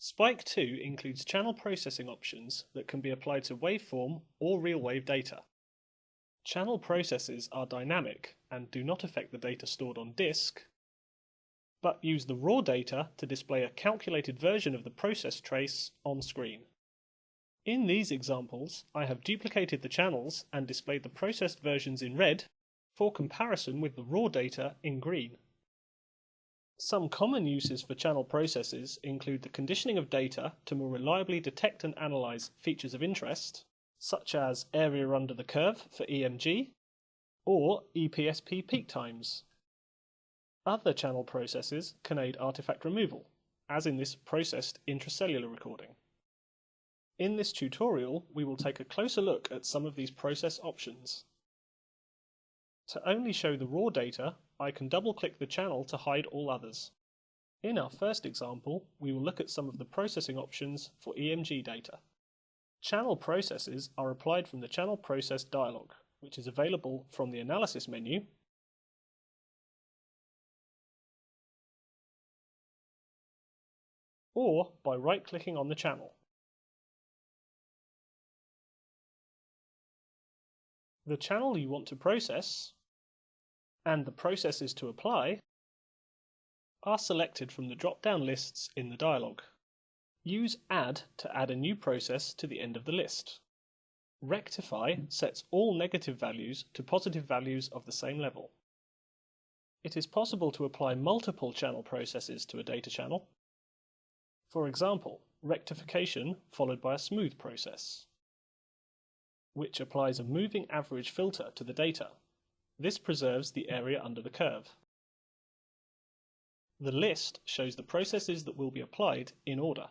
Spike2 includes channel processing options that can be applied to waveform or RealWave data. Channel processes are dynamic and do not affect the data stored on disk, but use the raw data to display a calculated version of the process trace on screen. In these examples, I have duplicated the channels and displayed the processed versions in red for comparison with the raw data in green. Some common uses for channel processes include the conditioning of data to more reliably detect and analyze features of interest, such as area under the curve for EMG, or EPSP peak times. Other channel processes can aid artifact removal, as in this processed intracellular recording. In this tutorial, we will take a closer look at some of these process options. To only show the raw data, I can double-click the channel to hide all others. In our first example, we will look at some of the processing options for EMG data. Channel processes are applied from the Channel Process dialog, which is available from the Analysis menu, or by right-clicking on the channel. The channel you want to process and the processes to apply are selected from the drop-down lists in the dialog. Use Add to add a new process to the end of the list. Rectify sets all negative values to positive values of the same level. It is possible to apply multiple channel processes to a data channel. For example, rectification followed by a smooth process, which applies a moving average filter to the data. This preserves the area under the curve. The list shows the processes that will be applied in order.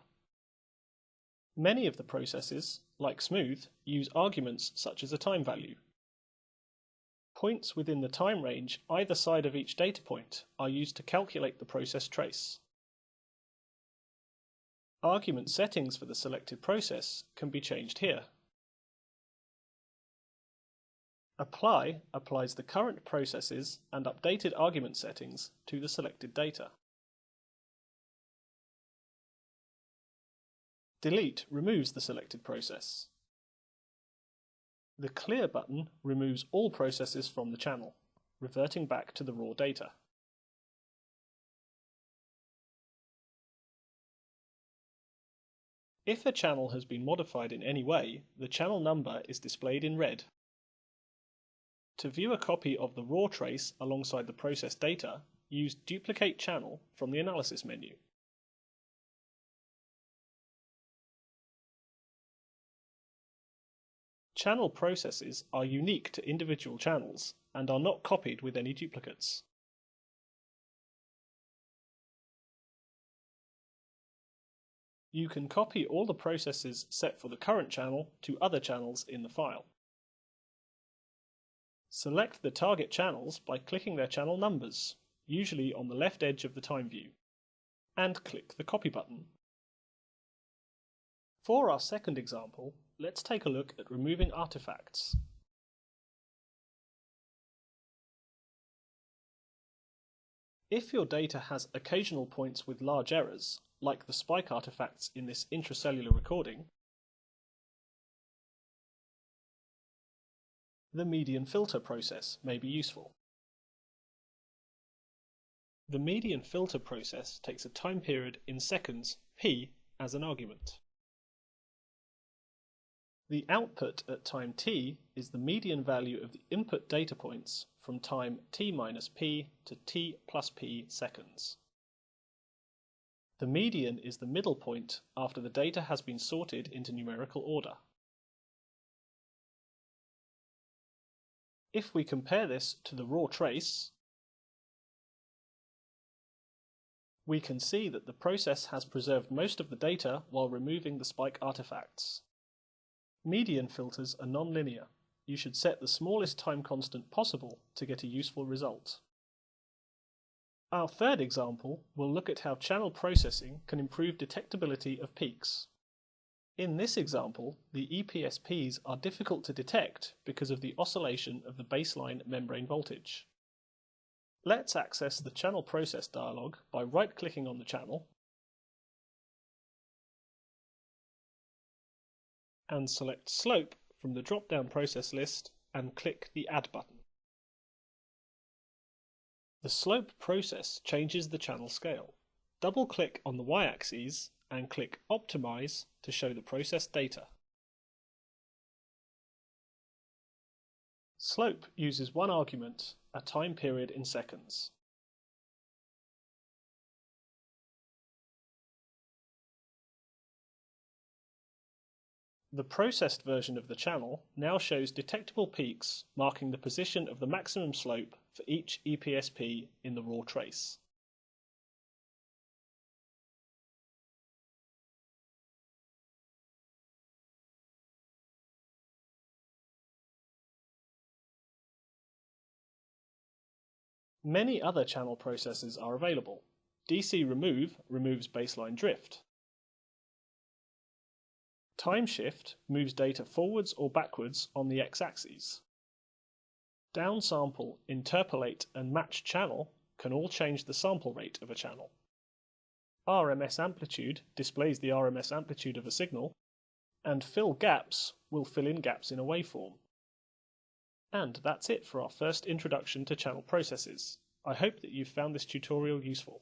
Many of the processes, like smooth, use arguments such as a time value. Points within the time range either side of each data point are used to calculate the process trace. Argument settings for the selected process can be changed here. Apply applies the current processes and updated argument settings to the selected data. Delete removes the selected process. The Clear button removes all processes from the channel, reverting back to the raw data. If a channel has been modified in any way, the channel number is displayed in red. To view a copy of the raw trace alongside the processed data, use Duplicate Channel from the Analysis menu. Channel processes are unique to individual channels and are not copied with any duplicates. You can copy all the processes set for the current channel to other channels in the file. Select the target channels by clicking their channel numbers, usually on the left edge of the time view, and click the Copy button. For our second example, let's take a look at removing artifacts. If your data has occasional points with large errors, like the spike artifacts in this intracellular recording, the median filter process may be useful. The median filter process takes a time period in seconds, p, as an argument. The output at time t is the median value of the input data points from time t minus p to t plus p seconds. The median is the middle point after the data has been sorted into numerical order. If we compare this to the raw trace, we can see that the process has preserved most of the data while removing the spike artifacts. Median filters are non-linear. You should set the smallest time constant possible to get a useful result. Our third example will look at how channel processing can improve detectability of peaks. In this example, the EPSPs are difficult to detect because of the oscillation of the baseline membrane voltage. Let's access the Channel Process dialog by right-clicking on the channel and select Slope from the drop-down process list and click the Add button. The slope process changes the channel scale. Double-click on the y-axis and click Optimize to show the process data. Slope uses one argument, a time period in seconds. The processed version of the channel now shows detectable peaks marking the position of the maximum slope for each EPSP in the raw trace. Many other channel processes are available. DC Remove removes baseline drift. Time Shift moves data forwards or backwards on the x-axis. Downsample, Interpolate and Match Channel can all change the sample rate of a channel. RMS Amplitude displays the RMS amplitude of a signal, and Fill Gaps will fill in gaps in a waveform. And that's it for our first introduction to channel processes. I hope that you've found this tutorial useful.